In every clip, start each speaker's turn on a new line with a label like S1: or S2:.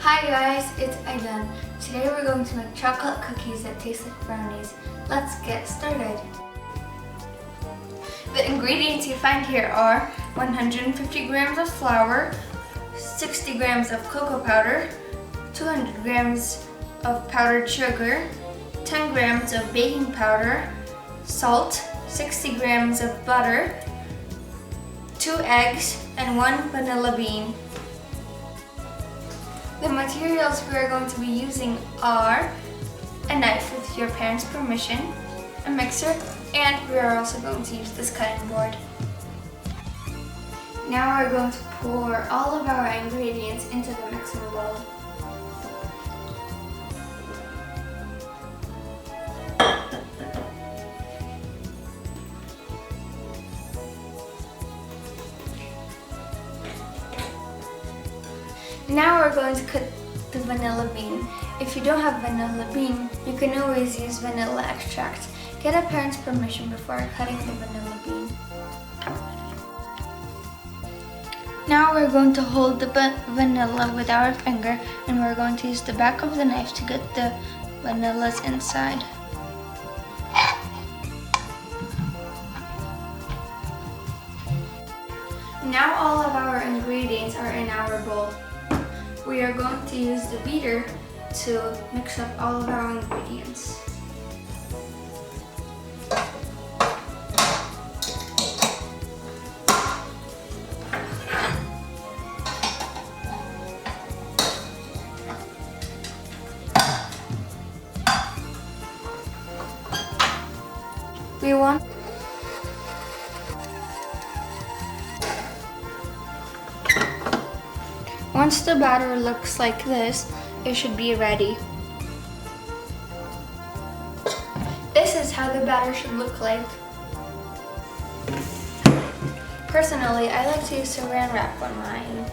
S1: Hi guys, it's Aydan. Today we're going to make chocolate cookies that taste like brownies. Let's get started. The ingredients you find here are 150 grams of flour, 60 grams of cocoa powder, 200 grams of powdered sugar, 10 grams of baking powder, salt, 60 grams of butter, 2 eggs, and 1 vanilla bean. The materials we are going to be using are a knife with your parents' permission, a mixer, and we are also going to use this cutting board. Now we're going to pour all of our ingredients into the mixing bowl. Now we're going to cut the vanilla bean. If you don't have vanilla bean, you can always use vanilla extract. Get a parent's permission before cutting the vanilla bean. Now we're going to hold the vanilla with our finger, and we're going to use the back of the knife to get the vanillas inside. Now all of our ingredients are in our bowl. We are going to use the beater to mix up all of our ingredients. Once the batter looks like this, it should be ready. This is how the batter should look like. Personally, I like to use saran wrap on mine.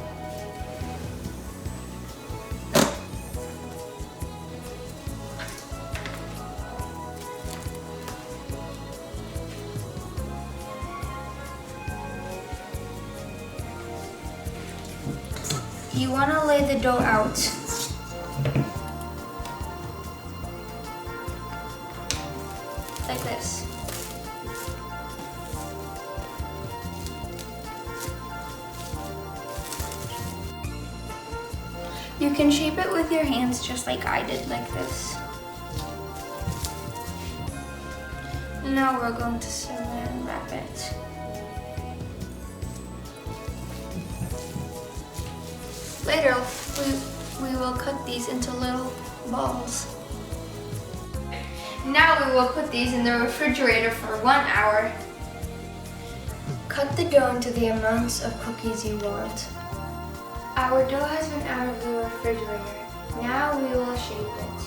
S1: You want to lay the dough out. Like this. You can shape it with your hands just like I did, like this. Now we're going to saran wrap it. Later, we will cut these into little balls. Now we will put these in the refrigerator for 1 hour. Cut the dough into the amounts of cookies you want. Our dough has been out of the refrigerator. Now we will shape it.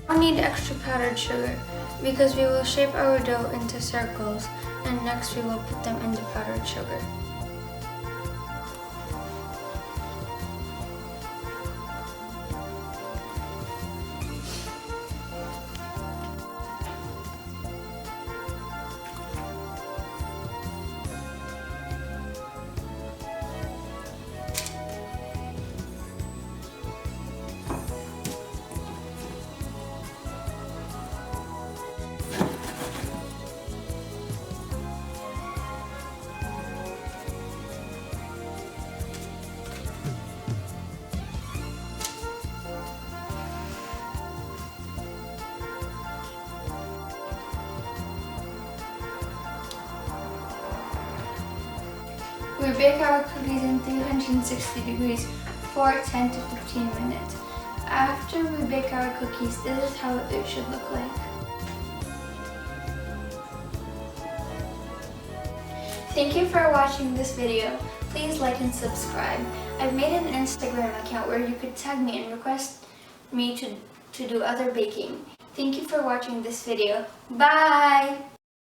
S1: We need extra powdered sugar because we will shape our dough into circles, and next we will put them in the powdered sugar. We bake our cookies in 360 degrees for 10 to 15 minutes. After we bake our cookies, this is how it should look like. Thank you for watching this video. please like and subscribe. I've made an Instagram account where you could tag me and request me to do other baking. Thank you for watching this video. Bye!